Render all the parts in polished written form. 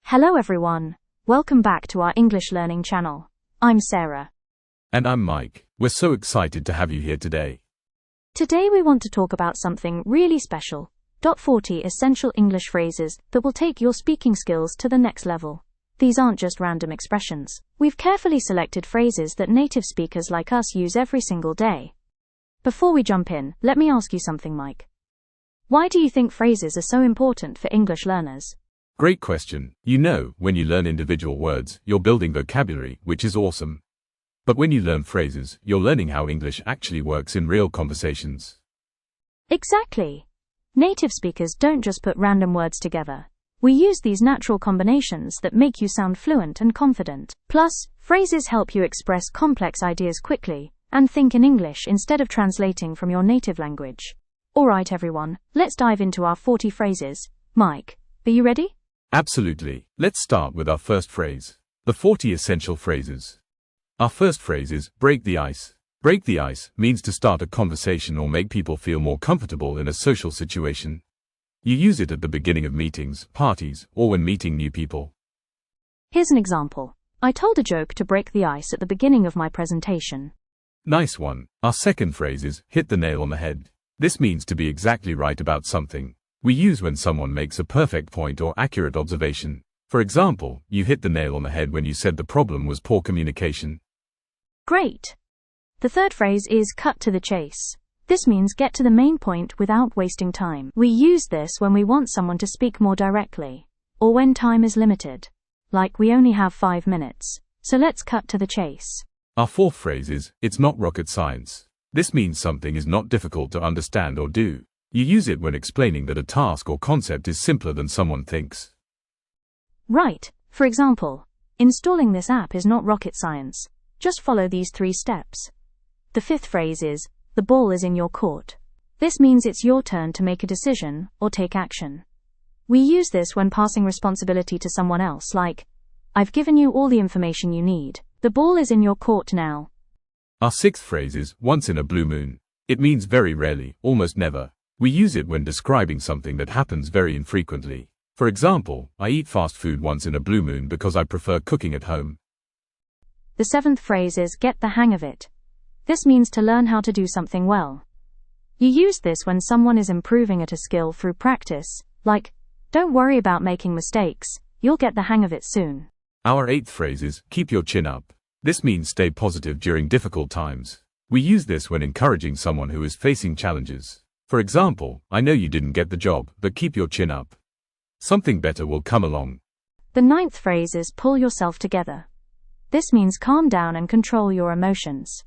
Hello everyone. Welcome back to our English learning channel. I'm Sarah. And I'm Mike. We're so excited to have you here today. Today we want to talk about something really special. 40 essential English phrases that will take your speaking skills to the next level. These aren't just random expressions. We've carefully selected phrases that native speakers like us use every single day. Before we jump in, let me ask you something, Mike. Why do you think phrases are so important for English learners? Great question. You know, when you learn individual words, you're building vocabulary, which is awesome. But when you learn phrases, you're learning how English actually works in real conversations. Exactly. Native speakers don't just put random words together. We use these natural combinations that make you sound fluent and confident. Plus, phrases help you express complex ideas quickly and think in English instead of translating from your native language. Alright everyone, let's dive into our 40 phrases. Mike, are you ready? Absolutely. Let's start with our first phrase. The 40 essential phrases. Our first phrase is, break the ice. Break the ice means to start a conversation or make people feel more comfortable in a social situation. You use it at the beginning of meetings, parties, or when meeting new people. Here's an example. I told a joke to break the ice at the beginning of my presentation. Nice one. Our second phrase is, hit the nail on the head. This means to be exactly right about something. We use when someone makes a perfect point or accurate observation. For example, you hit the nail on the head when you said the problem was poor communication. Great. The third phrase is cut to the chase. This means get to the main point without wasting time. We use this when we want someone to speak more directly, or when time is limited. Like we only have 5 minutes, so let's cut to the chase. Our fourth phrase is, it's not rocket science. This means something is not difficult to understand or do. You use it when explaining that a task or concept is simpler than someone thinks. Right. For example, installing this app is not rocket science. Just follow these 3 steps. The fifth phrase is, the ball is in your court. This means it's your turn to make a decision or take action. We use this when passing responsibility to someone else, like, I've given you all the information you need. The ball is in your court now. Our sixth phrase is, once in a blue moon. It means very rarely, almost never. We use it when describing something that happens very infrequently. For example, I eat fast food once in a blue moon because I prefer cooking at home. The seventh phrase is, get the hang of it. This means to learn how to do something well. You use this when someone is improving at a skill through practice, like, don't worry about making mistakes, you'll get the hang of it soon. Our eighth phrase is, keep your chin up. This means stay positive during difficult times. We use this when encouraging someone who is facing challenges. For example, I know you didn't get the job, but keep your chin up. Something better will come along. The ninth phrase is, pull yourself together. This means calm down and control your emotions.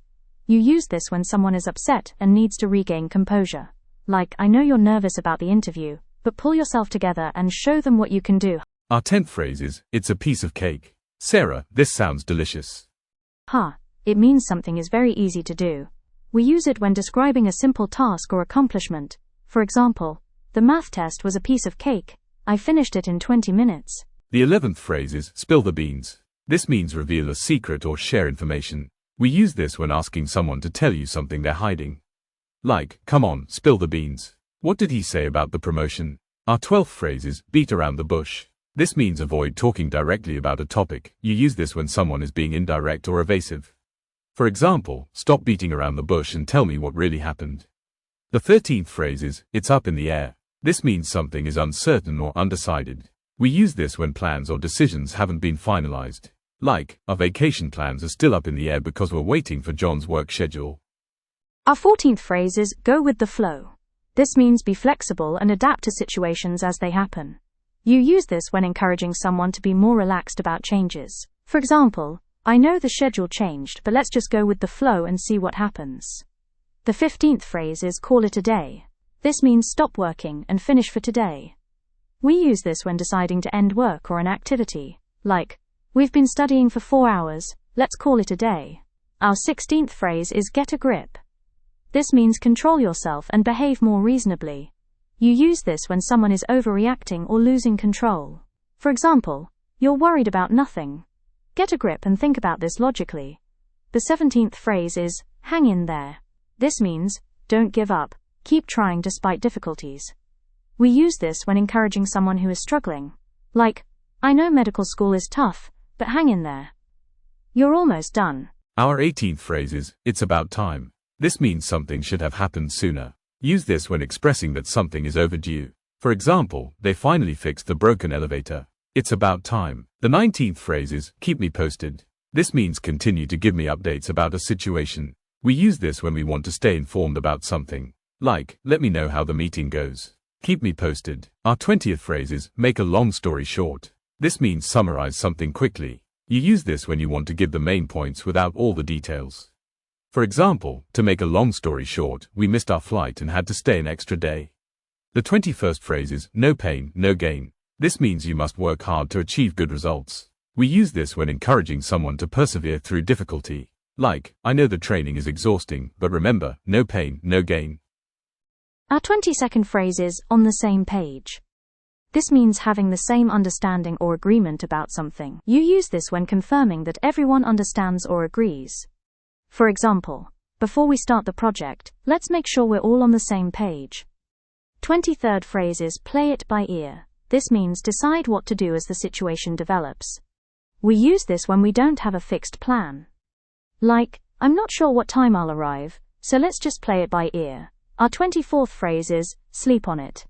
You use this when someone is upset and needs to regain composure. Like, I know you're nervous about the interview, but pull yourself together and show them what you can do. Our 10th phrase is, it's a piece of cake. Sarah, this sounds delicious. It means something is very easy to do. We use it when describing a simple task or accomplishment. For example, the math test was a piece of cake. I finished it in 20 minutes. The 11th phrase is, spill the beans. This means reveal a secret or share information. We use this when asking someone to tell you something they're hiding. Like, come on, spill the beans. What did he say about the promotion? Our 12th phrase is, beat around the bush. This means avoid talking directly about a topic. You use this when someone is being indirect or evasive. For example, stop beating around the bush and tell me what really happened. The 13th phrase is, it's up in the air. This means something is uncertain or undecided. We use this when plans or decisions haven't been finalized. Like, our vacation plans are still up in the air because we're waiting for John's work schedule. Our 14th phrase is, go with the flow. This means be flexible and adapt to situations as they happen. You use this when encouraging someone to be more relaxed about changes. For example, I know the schedule changed, but let's just go with the flow and see what happens. The 15th phrase is, call it a day. This means stop working and finish for today. We use this when deciding to end work or an activity. Like, we've been studying for 4 hours, let's call it a day. Our 16th phrase is, get a grip. This means control yourself and behave more reasonably. You use this when someone is overreacting or losing control. For example, you're worried about nothing. Get a grip and think about this logically. The 17th phrase is, hang in there. This means, don't give up, keep trying despite difficulties. We use this when encouraging someone who is struggling. Like, I know medical school is tough, but hang in there. You're almost done. Our 18th phrase is, it's about time. This means something should have happened sooner. Use this when expressing that something is overdue. For example, they finally fixed the broken elevator. It's about time. The 19th phrase is, keep me posted. This means continue to give me updates about a situation. We use this when we want to stay informed about something. Like, let me know how the meeting goes. Keep me posted. Our 20th phrase is, make a long story short. This means summarize something quickly. You use this when you want to give the main points without all the details. For example, to make a long story short, we missed our flight and had to stay an extra day. The 21st phrase is, no pain, no gain. This means you must work hard to achieve good results. We use this when encouraging someone to persevere through difficulty. Like, I know the training is exhausting, but remember, no pain, no gain. Our 22nd phrase is, on the same page. This means having the same understanding or agreement about something. You use this when confirming that everyone understands or agrees. For example, before we start the project, let's make sure we're all on the same page. 23rd phrase is, play it by ear. This means decide what to do as the situation develops. We use this when we don't have a fixed plan. Like, I'm not sure what time I'll arrive, so let's just play it by ear. Our 24th phrase is, sleep on it.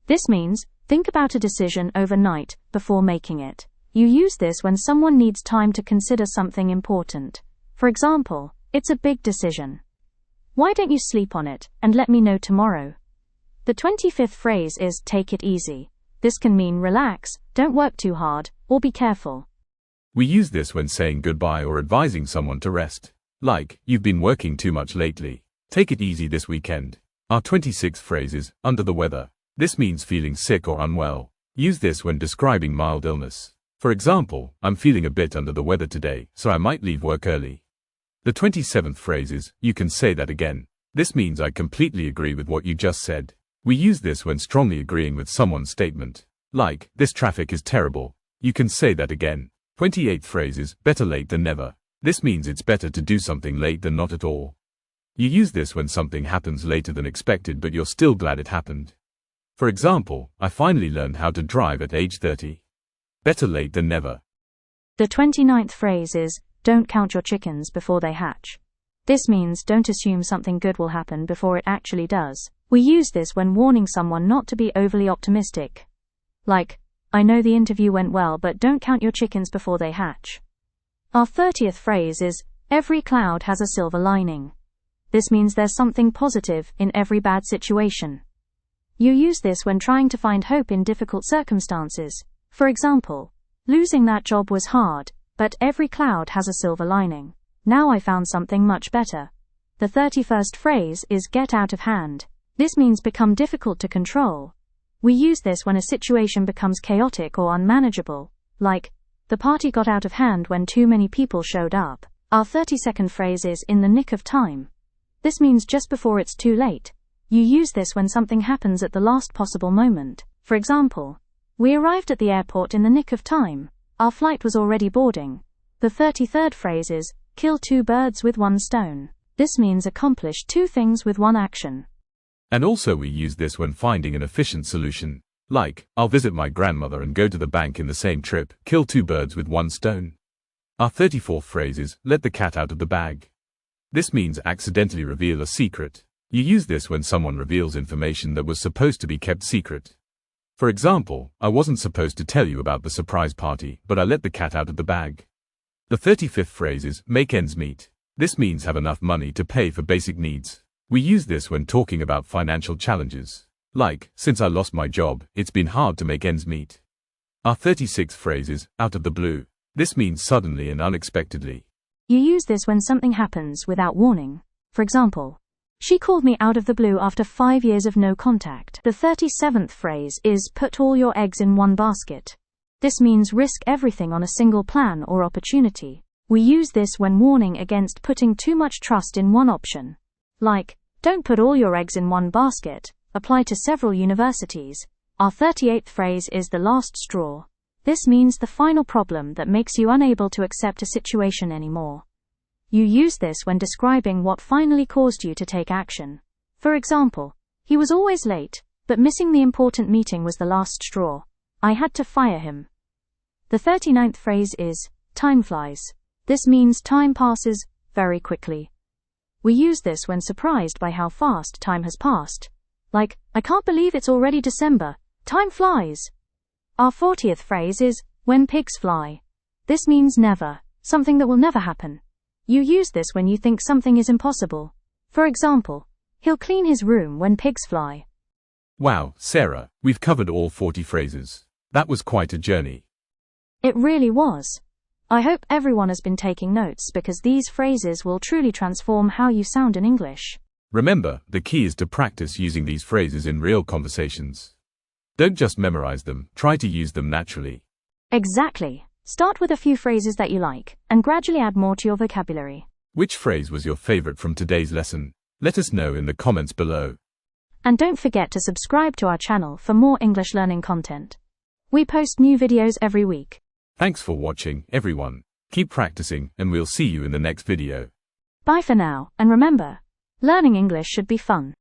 This means, think about a decision overnight before making it. You use this when someone needs time to consider something important. For example, it's a big decision. Why don't you sleep on it and let me know tomorrow? The 25th phrase is, take it easy. This can mean relax, don't work too hard, or be careful. We use this when saying goodbye or advising someone to rest. Like, you've been working too much lately. Take it easy this weekend. Our 26th phrase is, under the weather. This means feeling sick or unwell. Use this when describing mild illness. For example, I'm feeling a bit under the weather today, so I might leave work early. The 27th phrase is, you can say that again. This means I completely agree with what you just said. We use this when strongly agreeing with someone's statement. Like, this traffic is terrible. You can say that again. 28th phrase is, better late than never. This means it's better to do something late than not at all. You use this when something happens later than expected but you're still glad it happened. For example, I finally learned how to drive at age 30. Better late than never. The 29th phrase is, don't count your chickens before they hatch. This means don't assume something good will happen before it actually does. We use this when warning someone not to be overly optimistic. Like, I know the interview went well, but don't count your chickens before they hatch. Our 30th phrase is, every cloud has a silver lining. This means there's something positive in every bad situation. You use this when trying to find hope in difficult circumstances. For example, losing that job was hard, but every cloud has a silver lining. Now I found something much better. The 31st phrase is, get out of hand. This means become difficult to control. We use this when a situation becomes chaotic or unmanageable. Like, the party got out of hand when too many people showed up. Our 32nd phrase is, in the nick of time. This means just before it's too late. You use this when something happens at the last possible moment. For example, we arrived at the airport in the nick of time. Our flight was already boarding. The 33rd phrase is, kill two birds with one stone. This means accomplish two things with one action. And also we use this when finding an efficient solution. Like, I'll visit my grandmother and go to the bank in the same trip. Kill two birds with one stone. Our 34th phrase is, let the cat out of the bag. This means accidentally reveal a secret. You use this when someone reveals information that was supposed to be kept secret. For example, I wasn't supposed to tell you about the surprise party, but I let the cat out of the bag. The 35th phrase is, make ends meet. This means have enough money to pay for basic needs. We use this when talking about financial challenges. Like, since I lost my job, it's been hard to make ends meet. Our 36th phrase is, out of the blue. This means suddenly and unexpectedly. You use this when something happens without warning. For example, she called me out of the blue after 5 years of no contact. The 37th phrase is, put all your eggs in one basket. This means risk everything on a single plan or opportunity. We use this when warning against putting too much trust in one option. Like, don't put all your eggs in one basket. Apply to several universities. Our 38th phrase is, the last straw. This means the final problem that makes you unable to accept a situation anymore. You use this when describing what finally caused you to take action. For example, he was always late, but missing the important meeting was the last straw. I had to fire him. The 39th phrase is, time flies. This means time passes very quickly. We use this when surprised by how fast time has passed. Like, I can't believe it's already December. Time flies. Our 40th phrase is, when pigs fly. This means never, something that will never happen. You use this when you think something is impossible. For example, he'll clean his room when pigs fly. Wow, Sarah, we've covered all 40 phrases. That was quite a journey. It really was. I hope everyone has been taking notes because these phrases will truly transform how you sound in English. Remember, the key is to practice using these phrases in real conversations. Don't just memorize them, try to use them naturally. Exactly. Start with a few phrases that you like, and gradually add more to your vocabulary. Which phrase was your favorite from today's lesson? Let us know in the comments below. And don't forget to subscribe to our channel for more English learning content. We post new videos every week. Thanks for watching, everyone. Keep practicing, and we'll see you in the next video. Bye for now, and remember, learning English should be fun.